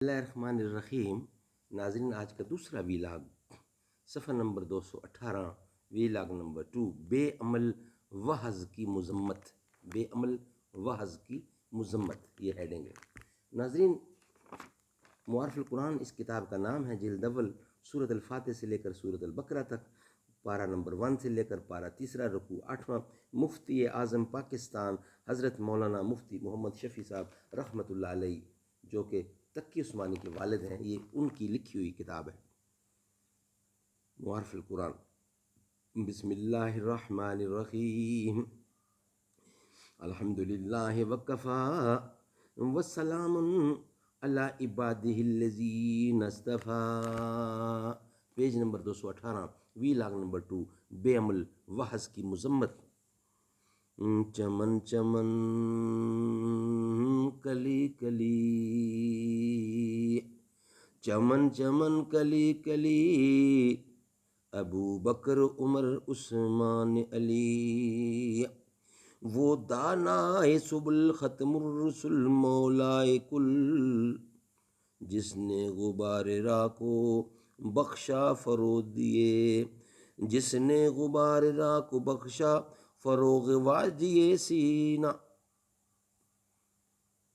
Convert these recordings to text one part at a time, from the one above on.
اللہ الرحمن الرحیم۔ ناظرین، آج کا دوسرا ویلاگ، صفحہ نمبر 218، ویلاگ نمبر 2، بے عمل وحظ کی مذمت۔ بے عمل وحظ کی مذمت، یہ ہیڈنگ ہے۔ ناظرین، معارف القرآن اس کتاب کا نام ہے۔ جلد اول، سورۃ الفاتح سے لے کر سورۃ البقرہ تک، پارہ نمبر 1 سے لے کر پارہ تیسرا، رکوع 8واں۔ مفتی اعظم پاکستان حضرت مولانا مفتی محمد شفیع صاحب رحمۃ اللہ علیہ، جو کہ تقی عثمانی کے والد ہیں، یہ ان کی لکھی ہوئی کتاب ہے معارف القرآن۔ بسم اللہ الرحمن الرحیم، الحمد للہ وکفیٰ وسلام علی عبادہ الذین اصطفیٰ۔ پیج نمبر 218، ویلاگ نمبر 2، بے عمل وحظ کی مذمت۔ چمن چمن کلی کلی، چمن چمن کلی کلی، ابو بکر عمر عثمان علی، وہ دانائے سبل ختم الرسل مولائے کل، جس نے غبار راہ کو بخشا فروغ دیے، جس نے غبار راہ کو بخشا فروغ وادی سینہ،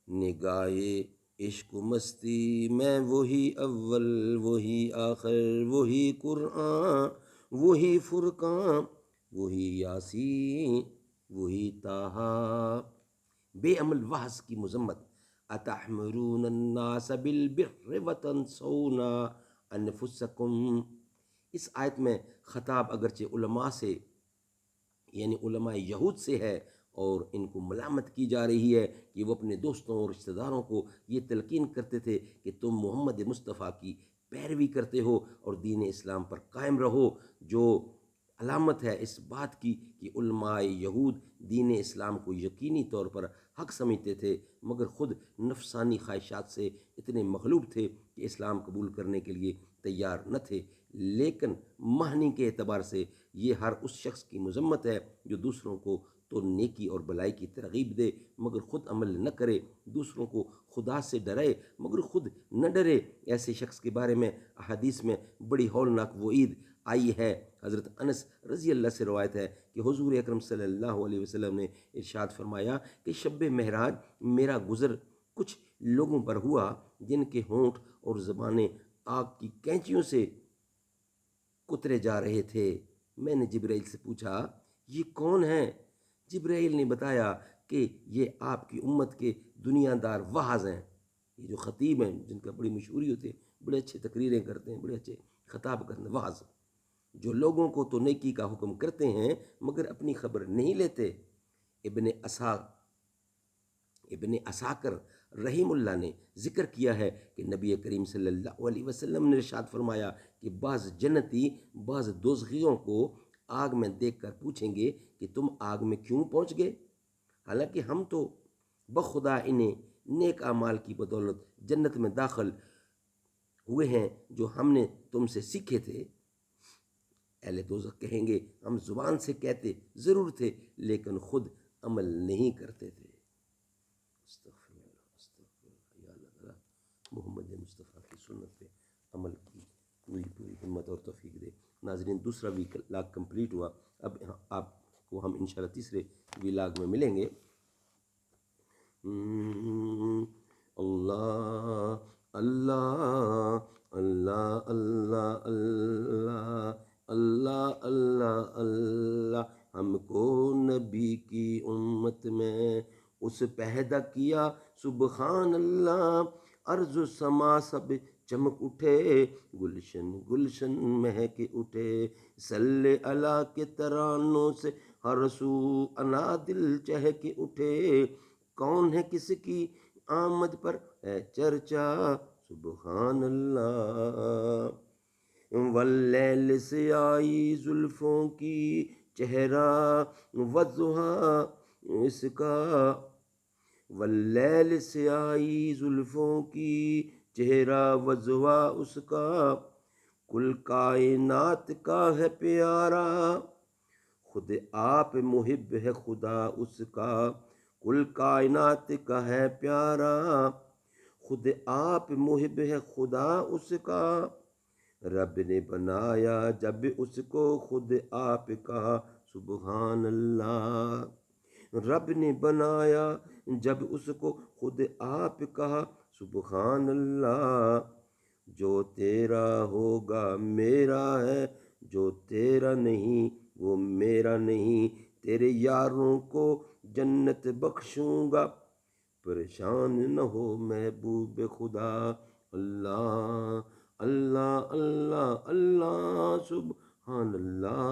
نگاہے عشق و مستی میں وہی اول وہی آخر، وہی قرآن وہی فرقان وہی یاسین وہی طٰہٰ۔ بے عمل وحظ کی مذمت۔ اتحمرون الناس بالبر وتنسون انفسکم۔ اس آیت میں خطاب اگرچہ علماء سے، یعنی علماء یہود سے ہے، اور ان کو ملامت کی جا رہی ہے کہ وہ اپنے دوستوں اور رشتہ داروں کو یہ تلقین کرتے تھے کہ تم محمد مصطفیٰ کی پیروی کرتے ہو اور دین اسلام پر قائم رہو، جو علامت ہے اس بات کی کہ علماء یہود دین اسلام کو یقینی طور پر حق سمجھتے تھے، مگر خود نفسانی خواہشات سے اتنے مغلوب تھے کہ اسلام قبول کرنے کے لیے تیار نہ تھے۔ لیکن معنی کے اعتبار سے یہ ہر اس شخص کی مذمت ہے جو دوسروں کو تو نیکی اور بلائی کی ترغیب دے مگر خود عمل نہ کرے، دوسروں کو خدا سے ڈرائے مگر خود نہ ڈرے۔ ایسے شخص کے بارے میں احادیث میں بڑی ہولناک وعید آئی ہے۔ حضرت انس رضی اللہ سے روایت ہے کہ حضور اکرم صلی اللہ علیہ وسلم نے ارشاد فرمایا کہ شب معراج میرا گزر کچھ لوگوں پر ہوا جن کے ہونٹ اور زبانیں آگ کی کینچیوں سے کترے جا رہے تھے۔ میں نے جبرائیل سے پوچھا، یہ کون ہیں؟ جبرائیل نے بتایا کہ یہ آپ کی امت کے دنیا دار وعظ ہیں، یہ جو خطیب ہیں جن کا بڑی مشہوری ہوتی ہے، بڑے اچھے تقریریں کرتے ہیں، بڑے اچھے خطاب کرتے ہیں، وعظ، جو لوگوں کو تو نیکی کا حکم کرتے ہیں مگر اپنی خبر نہیں لیتے۔ ابن عساکر رحیم اللہ نے ذکر کیا ہے کہ نبی کریم صلی اللہ علیہ وسلم نے ارشاد فرمایا کہ بعض جنتی بعض دوزخیوں کو آگ میں دیکھ کر پوچھیں گے کہ تم آگ میں کیوں پہنچ گئے، حالانکہ ہم تو بخدا انہیں نیک اعمال کی بدولت جنت میں داخل ہوئے ہیں جو ہم نے تم سے سیکھے تھے۔ اہل دوزخ کہیں گے، ہم زبان سے کہتے ضرور تھے لیکن خود عمل نہیں کرتے تھے۔ استغفر اللہ، استغفر اللہ، یا اللہ تعالیٰ محمد مصطفیٰ کی سنت پہ عمل کی پوری ہمت اور توفیق دے۔ ناظرین، دوسرا ویلاگ کمپلیٹ ہوا، اب آپ کو ہم انشاءاللہ تیسرے ویلاگ میں ملیں گے۔ اللہ اللہ اللہ اللہ اللہ اللہ اللہ اللہ، ہم کو نبی کی امت میں اس پیدا کیا، سبحان اللہ، ارض و سما سب چمک اٹھے، گلشن گلشن مہک اٹھے، صلی اللہ کے ترانوں سے ہر سو انا دل چہک اٹھے، کون ہے کس کی آمد پر ہے چرچا، سبحان اللہ، واللیل سے آئی زلفوں کی چہرہ وضحیٰ اس کا، واللیل سے آئی زلفوں کی چہرہ وضحیٰ اس کا، کل کائنات کا ہے پیارا، خود آپ محب ہے خدا اس کا، کل کائنات کا ہے پیارا، خود آپ محب ہے خدا اس کا، رب نے بنایا جب اس کو خود آپ کا، سبحان اللہ۔ رب نے بنایا جب اس کو خود آپ کہا، سبحان اللہ۔ جو تیرا ہوگا میرا ہے، جو تیرا نہیں وہ میرا نہیں، تیرے یاروں کو جنت بخشوں گا، پریشان نہ ہو محبوب خدا۔ اللہ اللہ اللہ اللہ، سبحان اللہ۔